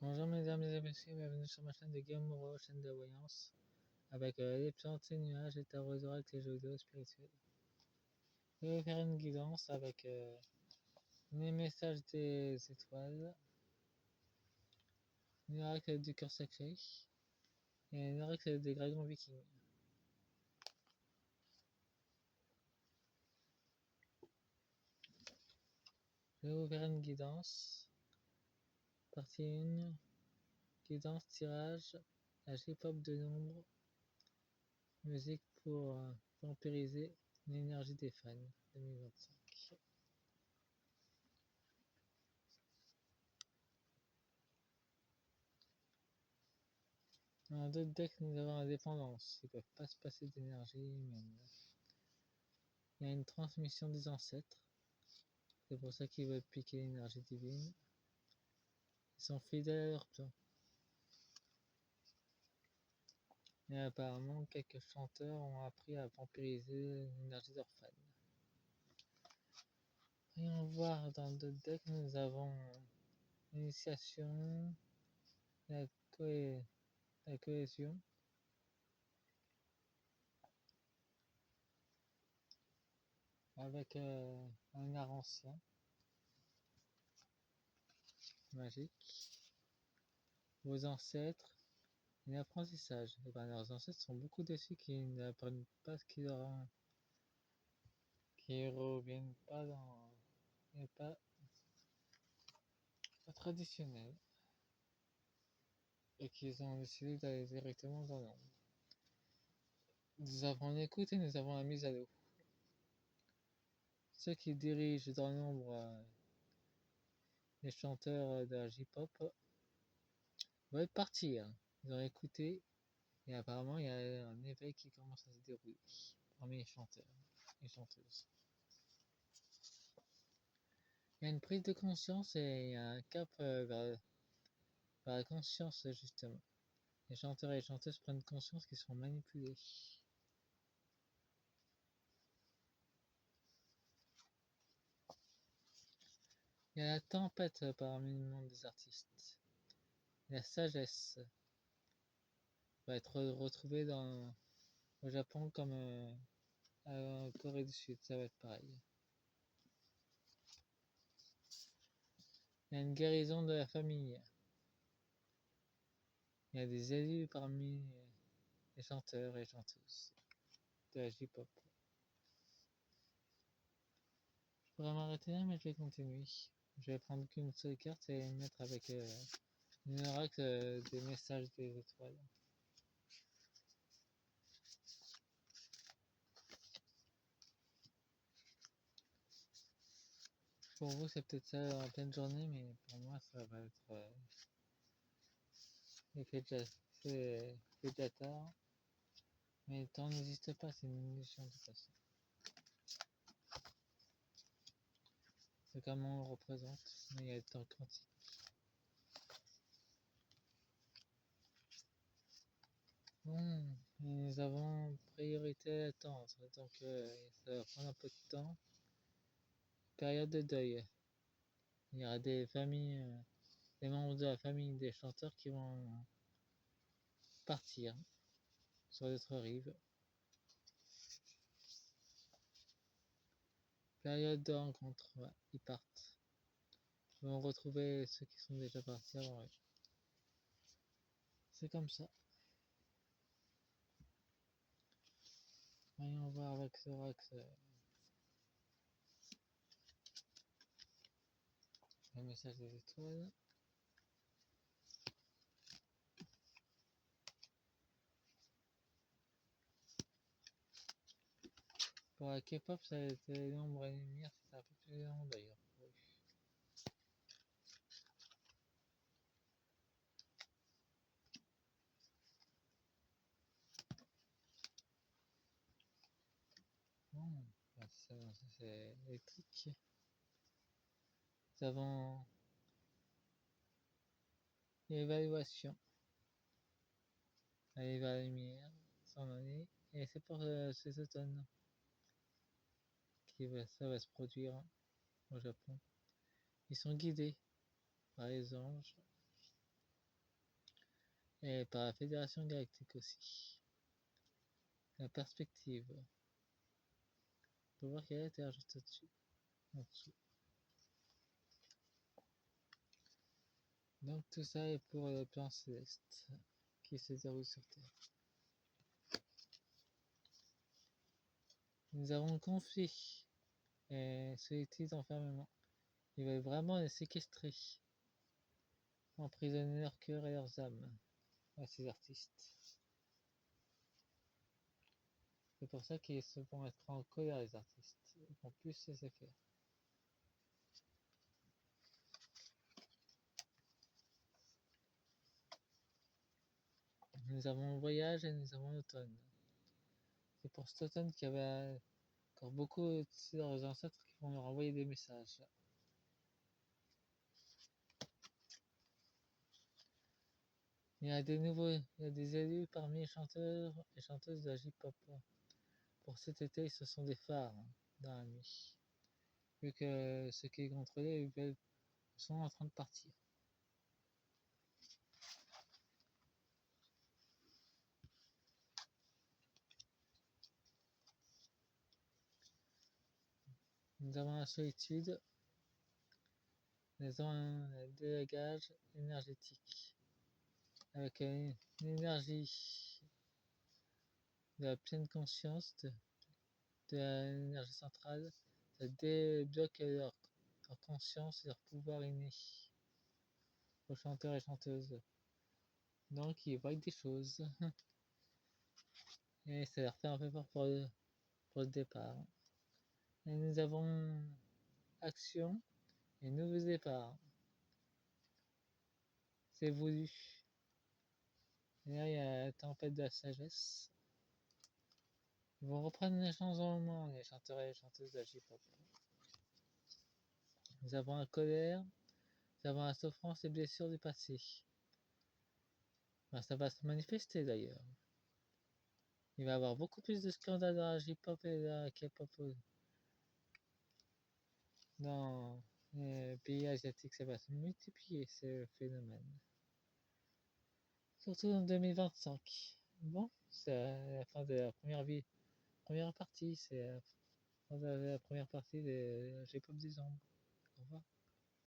Bonjour mesdames et messieurs, bienvenue sur ma chaîne de Guillaume Moreau, chaîne de voyance, avec les plantes, les nuages, les tarots oracles, les jeux vidéo spirituels. Je vais faire une guidance avec les messages des étoiles, l'oracle du cœur sacré et l'oracle des dragons vikings. Je vais vous faire une guidance. Partie 1, guidance, tirage, la J-pop de l'ombre, musique pour vampiriser l'énergie des fans 2025. Dans d'autres decks, nous avons la dépendance. Ils ne peuvent pas se passer d'énergie humaine. Il y a une transmission des ancêtres. C'est pour ça qu'ils veulent piquer l'énergie divine. Ils sont fidèles à leur plan. Et apparemment, quelques chanteurs ont appris à vampiriser l'énergie de leurs fans. Voyons voir dans d'autres decks, nous avons l'initiation, la, la cohésion, avec un art ancien, magique, vos ancêtres, et l'apprentissage. Et ben, leurs ancêtres sont beaucoup déçus qu'ils n'apprennent pas ce qu'ils auront, qu'ils reviennent pas dans, et pas traditionnel, et qu'ils ont décidé d'aller directement dans l'ombre. Nous avons l'écoute et nous avons la mise à l'eau. Ceux qui dirigent dans l'ombre les chanteurs de la J-pop veulent partir. Ils ont écouté et apparemment il y a un éveil qui commence à se dérouler parmi les chanteurs et chanteuses. Il y a une prise de conscience et il y a un cap vers la conscience justement. Les chanteurs et les chanteuses prennent conscience qu'ils sont manipulés. Il y a la tempête parmi le monde des artistes. La sagesse va être retrouvée au Japon comme en Corée du Sud, ça va être pareil. Il y a une guérison de la famille. Il y a des élus parmi les chanteurs et chanteuses de la J-pop. Je pourrais m'arrêter là, mais je vais continuer. Je vais prendre qu'une seule carte et mettre avec une oracle des messages des étoiles. Pour vous, c'est peut-être ça en pleine journée, mais pour moi, ça va être c'est déjà tard. Mais le temps n'existe pas, c'est une illusion de toute façon. C'est comme on le représente, mais il y a le temps quantique. Bon, nous avons priorité à l'attente, donc ça va prendre un peu de temps. Période de deuil. Il y aura des familles, des membres de la famille des chanteurs qui vont partir sur d'autres rives. Période de rencontre, ouais, ils partent. Ils vont retrouver ceux qui sont déjà partis avant eux. C'est comme ça. Voyons voir avec ce Rax le message des étoiles. Pour la K-pop, ça a été l'ombre et la lumière, c'était un peu plus long d'ailleurs. Oui. Bon, ça c'est électrique. Nous avons l'évaluation. Aller vers la lumière, s'en aller. Et c'est pour cet automne ça va se produire au Japon. Ils sont guidés par les anges. et par la Fédération Galactique aussi. La perspective. On peut voir qu'elle a été juste au-dessus. En dessous. Donc tout ça est pour le plan céleste qui se déroule sur Terre. Nous avons le conflit et solitude d'enfermement. Ils veulent vraiment les séquestrer, emprisonner leur cœur et leurs âmes à ces artistes. C'est pour ça qu'ils se vont être en colère, les artistes. Ils vont plus se laisser faire. Nous avons le voyage et nous avons l'automne. C'est pour cet automne qu'il y avait encore beaucoup de leurs ancêtres qui vont leur envoyer des messages. Il y a des élus parmi les chanteurs et chanteuses de la J-pop. Pour cet été, ce sont des phares dans la nuit. Vu que ceux qui les contrôlaient sont en train de partir. Nous avons la solitude, nous avons un délagage énergétique avec une énergie de la pleine conscience de l'énergie centrale, ça débloque leur conscience et leur pouvoir inné aux chanteurs et chanteuses. Donc ils voient des choses et ça leur fait un peu peur pour le départ. Et nous avons action et nouveau départ. C'est voulu. Et là, il y a la tempête de la sagesse. Ils vont reprendre les chansons, les chanteurs et les chanteuses de la J-pop. Nous avons la colère, nous avons la souffrance et blessures du passé. Ben, ça va se manifester d'ailleurs. Il va y avoir beaucoup plus de scandales dans la J-pop et dans la K-pop dans les pays asiatiques. Ça va se multiplier ce phénomène. Surtout en 2025. Bon, c'est la fin de la première partie. C'est la fin de la première partie de J-pop des ombres.